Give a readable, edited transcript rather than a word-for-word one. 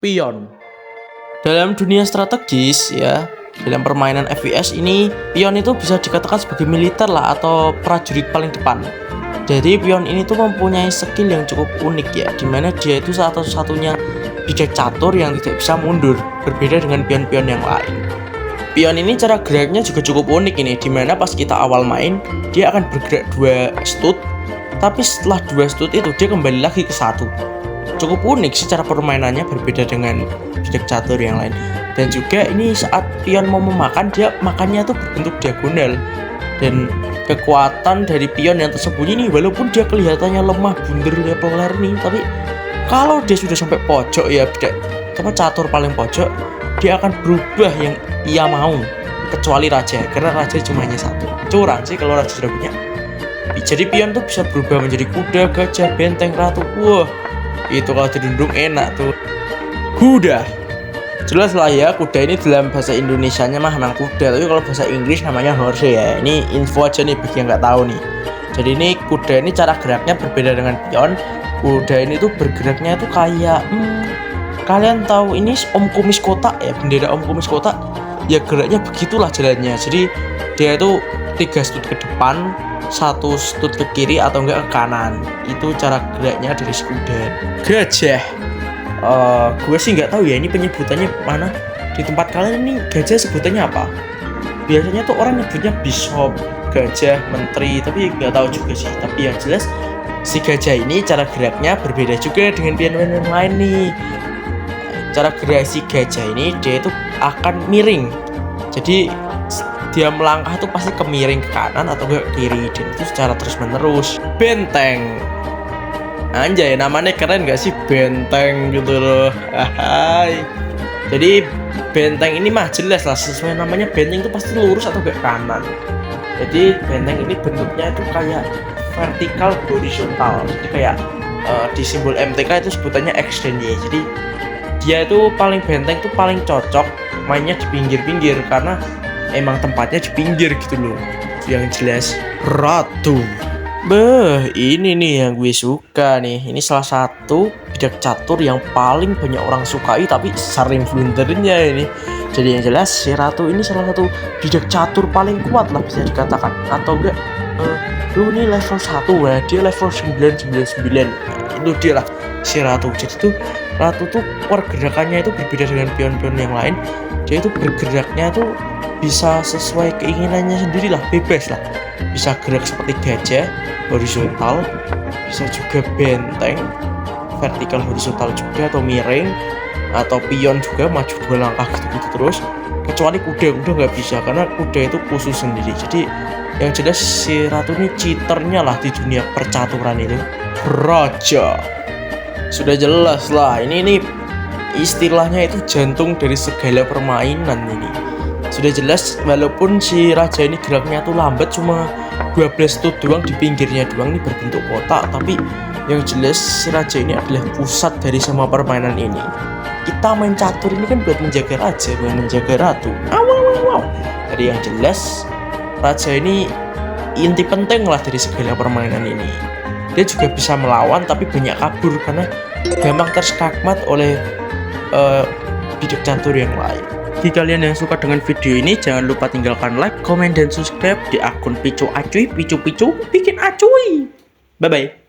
Pion. Dalam dunia strategis ya, dalam permainan FPS ini, pion itu bisa dikatakan sebagai militer lah atau prajurit paling depan. Jadi pion ini tuh mempunyai skill yang cukup unik ya, dimana dia itu satu-satunya bidak catur yang tidak bisa mundur, berbeda dengan pion-pion yang lain. Pion ini cara geraknya juga cukup unik ini, dimana pas kita awal main, dia akan bergerak 2 stut, tapi setelah 2 stut itu dia kembali lagi ke 1. Cukup unik sih cara permainannya, berbeda dengan bidak catur yang lain. Dan juga ini saat pion mau memakan, dia makannya tuh berbentuk diagonal. Dan kekuatan dari pion yang tersembunyi nih, walaupun dia kelihatannya lemah bunder leveler nih, tapi kalau dia sudah sampai pojok ya, bidak catur paling pojok, dia akan berubah yang ia mau, kecuali raja, karena raja cuma hanya 1. Curang sih kalau raja sudah punya. Jadi pion tuh bisa berubah menjadi kuda, gajah, benteng, ratu. Wah, itu kalau dirundung enak tuh. Kuda. Jelas lah ya, kuda ini dalam bahasa Indonesianya mah memang kuda, tapi kalau bahasa Inggris namanya horse ya. Ini info aja nih bagi yang nggak tahu nih. Jadi ini kuda ini cara geraknya berbeda dengan pion. Kuda ini tuh bergeraknya tuh kayak kalian tahu ini Om Kumis Kotak ya, bendera Om Kumis Kotak. Ya geraknya begitulah jalannya. Jadi dia itu 3 stut ke depan, 1 stut ke kiri atau enggak ke kanan. Itu cara geraknya dari si kuda. Gajah. Gue sih nggak tahu ya ini penyebutannya mana di tempat kalian. Ini gajah sebutannya apa? Biasanya tuh orang nyebutnya bishop, gajah, menteri, tapi nggak tahu juga sih. Tapi yang jelas si gajah ini cara geraknya berbeda juga dengan pion-pion yang lain nih. Cara gerak si gajah ini dia itu akan miring. Jadi dia melangkah tuh pasti kemiring ke kanan atau ke kiri, dan itu secara terus menerus. Benteng. Anjay, namanya keren gak sih, benteng gitu loh. Hai. Jadi benteng ini mah jelas lah, sesuai namanya benteng itu pasti lurus atau ke kanan. Jadi benteng ini bentuknya itu kayak vertikal horizontal. Jadi kayak di simbol MTK itu sebutannya X dan Y. Jadi dia itu benteng itu paling cocok mainnya di pinggir-pinggir, karena emang tempatnya di pinggir gitu loh. Yang jelas ratu. Ini nih yang gue suka nih. Ini salah satu bidak catur yang paling banyak orang sukai, tapi sering blundernya ini. Jadi yang jelas si ratu ini salah satu bidak catur paling kuat lah bisa dikatakan. Atau enggak, lu ini level 1 ya, dia level 999. Itu dia lah si ratu. Jadi tuh ratu tuh pergerakannya itu berbeda dengan pion-pion yang lain. Dia itu bergeraknya tuh bisa sesuai keinginannya sendiri lah, bebas lah. Bisa gerak seperti gajah horizontal, bisa juga benteng vertikal horizontal juga, atau miring, atau pion juga maju 2 langkah gitu-gitu terus. Kecuali kuda nggak bisa, karena kuda itu khusus sendiri. Jadi yang jelas si ratu ini cheaternya lah di dunia percaturan itu. Raja. Sudah jelas lah, ini istilahnya itu jantung dari segala permainan ini. Sudah jelas, walaupun si raja ini geraknya tuh lambat, cuma 12 stut doang, di pinggirnya doang, ini berbentuk kotak, tapi yang jelas si raja ini adalah pusat dari semua permainan ini. Kita main catur ini kan buat menjaga raja, bukan menjaga ratu. Wow. Jadi yang jelas raja ini inti penting lah dari segala permainan ini. Dia juga bisa melawan tapi banyak kabur, karena gampang terskakmat oleh bidak catur yang lain. Bagi kalian yang suka dengan video ini, jangan lupa tinggalkan like, komen, dan subscribe di akun Picu Acuy, picu bikin acuy. Bye bye.